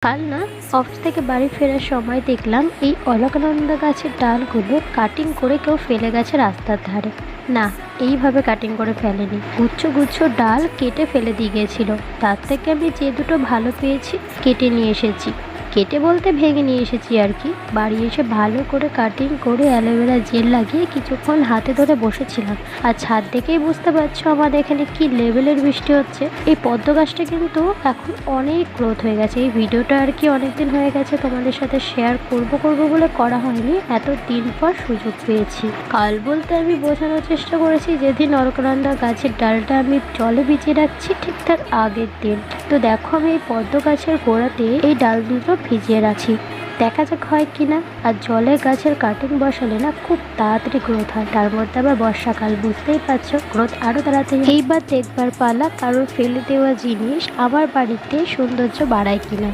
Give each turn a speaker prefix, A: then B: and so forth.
A: কাল না অফিস থেকে বাড়ি ফেরার সময় দেখলাম এই অলকানন্দা গাছের ডালগুলো কাটিং করে কেউ ফেলে গেছে রাস্তার ধারে। না, এইভাবে কাটিং করে ফেলেনি, গুচ্ছ গুচ্ছ ডাল কেটে ফেলে দিয়ে গেছিল। তার থেকে আমি যে দুটো ভালো পেয়েছি কেটে নিয়ে এসেছি। কেটে বলতে ভেঙে নিয়ে এসেছি আর কি। বাড়ি এসে ভালো করে কাটিং করে অ্যালোভেরা জেল লাগিয়ে কিছুক্ষণ হাতে ধরে বসেছিলাম। আর ছাদ দেখেই বুঝতে পারছো আমাদের এখানে কি লেভেলের বৃষ্টি হচ্ছে। এই পদ্ম গাছটা কিন্তু এখন অনেক গ্রোথ হয়ে গেছে। এই ভিডিওটা আর কি অনেকদিন হয়ে গেছে তোমাদের সাথে শেয়ার করব বলে করা হয়নি, এত দিন পর সুযোগ পেয়েছি। কাল বলতে আমি বোঝানোর চেষ্টা করেছি যেদিন অলকানন্দা গাছের ডালটা আমি জলে ভিজিয়ে রাখছি ঠিক তার আগের দিন। তো দেখো আমি এই পদ্ম গাছের গোড়াতে এই ডাল দুটো ভিজিয়ে রাখি, দেখা যাক হয় কিনা। আর জলে গাছের কাটিং বসালে না খুব তাড়াতাড়ি গ্রোথ হয়, তার মধ্যে আবার বর্ষাকাল, বুঝতেই পারছো গ্রোথ আরো তাড়াতাড়ি। এইবার দেখবার পালা কারোর ফেলে দেওয়া জিনিস আমার বাড়িতে সৌন্দর্য বাড়ায় কিনা।